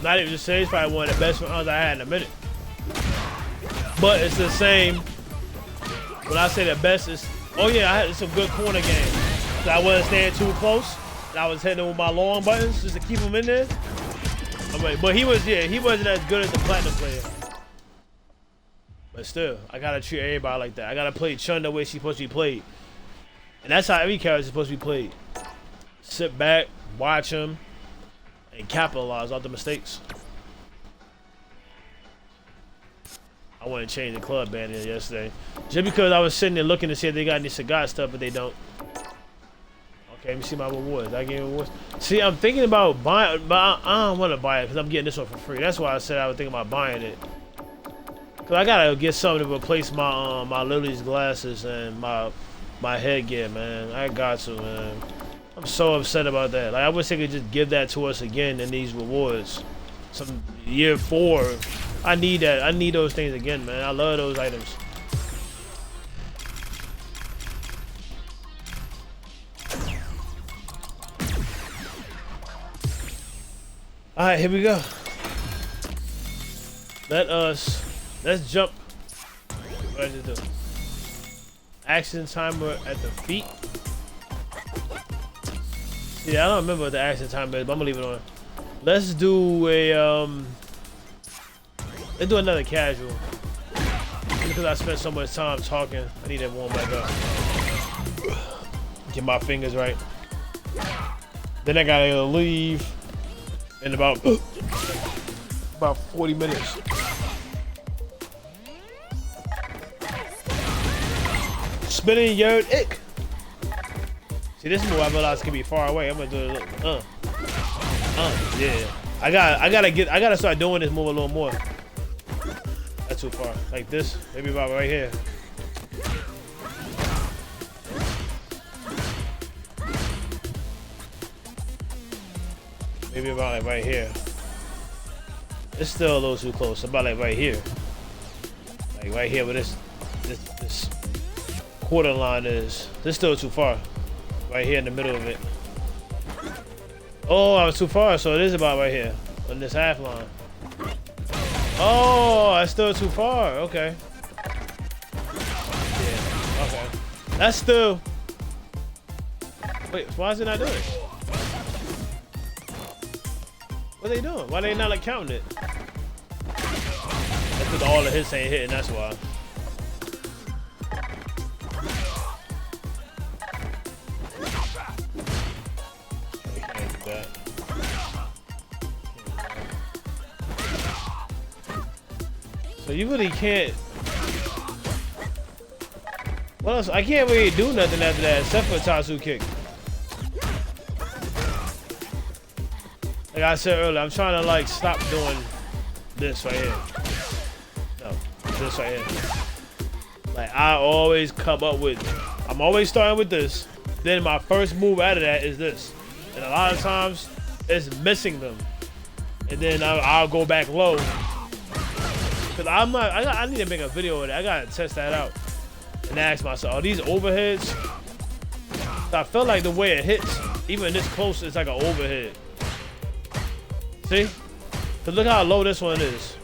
Not even just say it's probably one of the best rounds I had in a minute. But it's the same. When I say the best, is oh yeah, I had some good corner game. So I wasn't staying too close. I was hitting with my long buttons just to keep him in there. But he wasn't as good as the platinum player. But still, I gotta treat everybody like that. I gotta play Chun the way she's supposed to be played. And that's how every character is supposed to be played. Sit back, watch him, and capitalize off the mistakes. I want to change the club band in yesterday. Just because I was sitting there looking to see if they got any cigar stuff, but they don't. Okay, let me see my rewards. I gave rewards. See, I'm thinking about buying, but I don't want to buy it because I'm getting this one for free. That's why I said I was thinking about buying it. Cause I gotta get something to replace my my Lily's glasses and my headgear, man. I got to, man. I'm so upset about that. Like, I wish they could just give that to us again in these rewards. Some year 4. I need that. I need those things again, man. I love those items. All right, here we go. Let's jump. What did I do? Action timer at the feet. Yeah, I don't remember what the action timer is, but I'm gonna leave it on. Let's do a let's do another casual. Because I spent so much time talking, I need to warm back up. Get my fingers right. Then I gotta leave in about 40 minutes. Spinning yard ick. See, this move I realized can be far away. I'm gonna do it. Yeah. I gotta start doing this move a little more. That's too far. Like this, maybe about right here. Maybe about like right here. It's still a little too close. About like right here. Like right here where this quarter line is. This is still too far. Right here in the middle of it. Oh, I was too far, so it is about right here. On this half line. Oh, that's still too far. Okay. Yeah, okay. That's still... Wait, why is it not doing it? What are they doing? Why they not like counting it? That's because all the hits ain't hitting, that's why. We can't do that. So you really can't... What else? I can't really do nothing after that except for a Tatsu kick. Like I said earlier, I'm trying to like stop doing this right here. No, this right here. Like I always come up with, I'm always starting with this. Then my first move out of that is this. And a lot of times it's missing them. And then I'll go back low. Cause I'm not, I need to make a video of that. I gotta test that out. And ask myself, are these overheads? So I feel like the way it hits, even this close, it's like an overhead. See? Cause look how low this one is.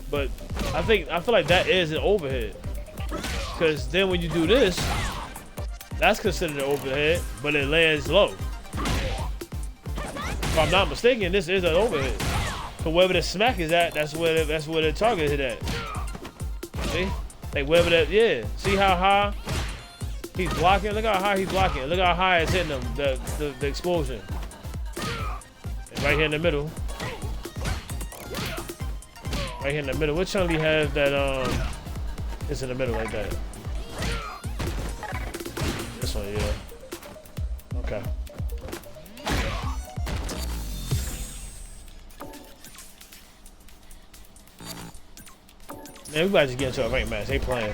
But I feel like that is an overhead. Cause then when you do this, that's considered an overhead, but it lands low. If I'm not mistaken, this is an overhead. So wherever the smack is at, that's where the target hit at. See? Like wherever that, yeah. See how high he's blocking? Look how high he's blocking. Look how high it's hitting him, the explosion. Right here in the middle. Right here in the middle. Which Chun-Li has that it's in the middle like that? This one, yeah. Okay. Man, we about to just get into a ranked match. They playing.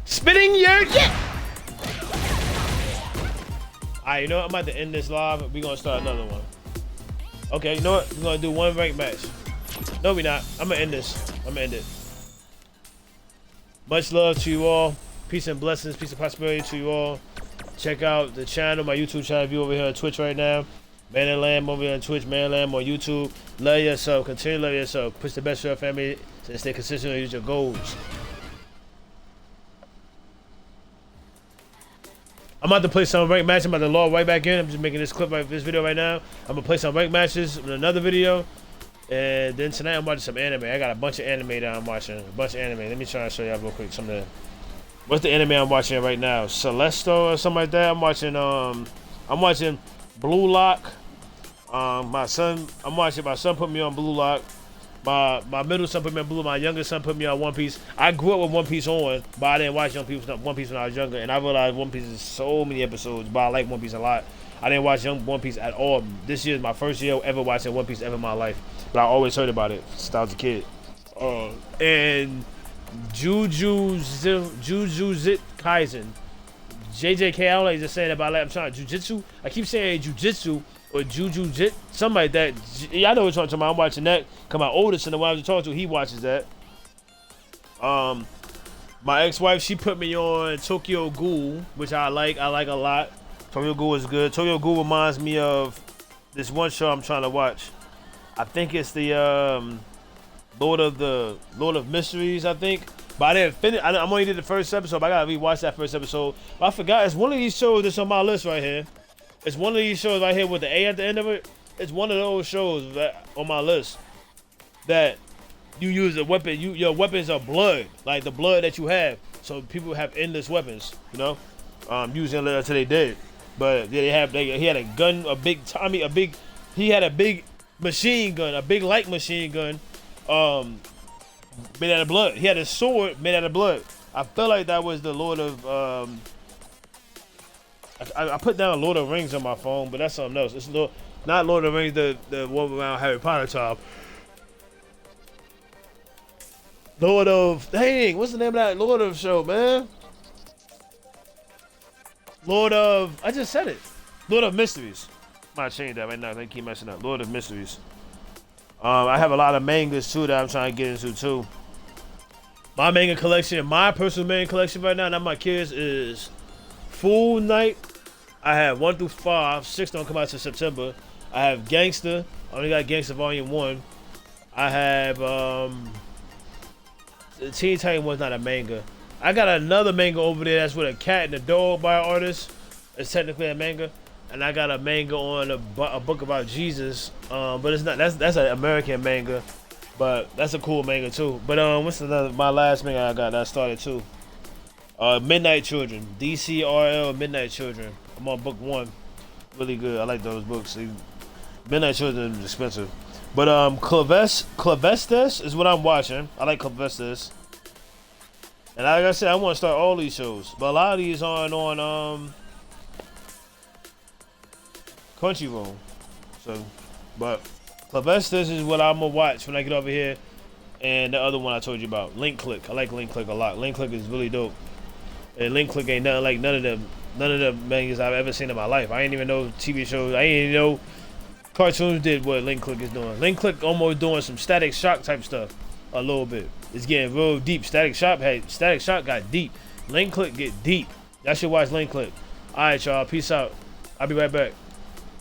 Spitting your yeah. Alright, you know what? I'm about to end this live. We're gonna start another one. Okay, you know what? We're gonna do one ranked match. No, we're not. I'm gonna end this. I'm gonna end it. Much love to you all. Peace and blessings, peace and prosperity to you all. Check out the channel, my YouTube channel. If you're over here on Twitch right now, Man and Lamb over here on Twitch, Man and Lamb on YouTube. Love yourself. Continue to love yourself. Push the best for your family and stay consistent and use your goals. I'm about to play some ranked matches. I'm about to log right back in. I'm just making this clip right this video right now. I'm gonna play some ranked matches in another video. And then tonight I'm watching some anime. I got a bunch of anime that I'm watching. A bunch of anime. Let me try to show y'all real quick some of the... What's the anime I'm watching right now? Celeste or something like that. I'm watching Blue Lock. My son put me on Blue Lock. My middle son put me on Blue. My youngest son put me on One Piece. I grew up with One Piece on, but I didn't watch One Piece when I was younger. And I realized One Piece is so many episodes, but I like One Piece a lot. I didn't watch One Piece at all. This year is my first year ever watching One Piece ever in my life. But I always heard about it since I was a kid. And Jujutsu Kaisen. JJK, I don't like just saying about like I'm trying to jujitsu. I keep saying jujitsu or jujutsu, something like that. Y'all know what I'm talking about. I'm watching that. Cause my oldest son, the one I was talking to, he watches that. My ex-wife, she put me on Tokyo Ghoul, which I like a lot. Tokyo Ghoul is good. Tokyo Ghoul reminds me of this one show I'm trying to watch. I think it's the Lord of Mysteries, I think. But I didn't finish. I'm only did the first episode. But I gotta rewatch that first episode. But I forgot. It's one of these shows that's on my list right here. It's one of these shows right here with the A at the end of it. It's one of those shows that on my list that you use a weapon. Your weapons are blood, like the blood that you have. So people have endless weapons, you know, using it until they dead. But yeah, he had a gun, he had a big machine gun, a big light machine gun, made out of blood. He had a sword made out of blood. I felt like that was the Lord of, I put down Lord of Rings on my phone, but that's something else. It's not Lord of Rings, the one around Harry Potter time. Lord of, dang, what's the name of that Lord of show, man? Lord of, I just said it. Lord of Mysteries. Might change that right now. They keep messing up. Lord of Mysteries. I have a lot of mangas too that I'm trying to get into too. My manga collection, my personal manga collection right now, not my kids, is Full Night. I have 1 through 5. 6 don't come out till September. I have Gangsta. I only got Gangsta Volume 1. I have the Teen Titan one's not a manga. I got another manga over there that's with a cat and a dog by an artist. It's technically a manga. And I got a manga on a book about Jesus. But it's not. That's an American manga. But that's a cool manga too. But what's my last manga I got that I started too? Midnight Children. DCRL Midnight Children. I'm on book 1. Really good. I like those books. Midnight Children is expensive. But Clavestes is what I'm watching. I like Clavestes. And like I said, I want to start all these shows. But a lot of these aren't on Crunchyroll. So, but Clavestes is what I'm going to watch when I get over here. And the other one I told you about, Link Click. I like Link Click a lot. Link Click is really dope. And Link Click ain't nothing like none of the mangas I've ever seen in my life. I ain't even know TV shows. I ain't even know cartoons did what Link Click is doing. Link Click almost doing some Static Shock type stuff a little bit. It's getting real deep. Static Shock got deep. Link Click get deep. Y'all should watch Link Click. Alright, y'all. Peace out. I'll be right back.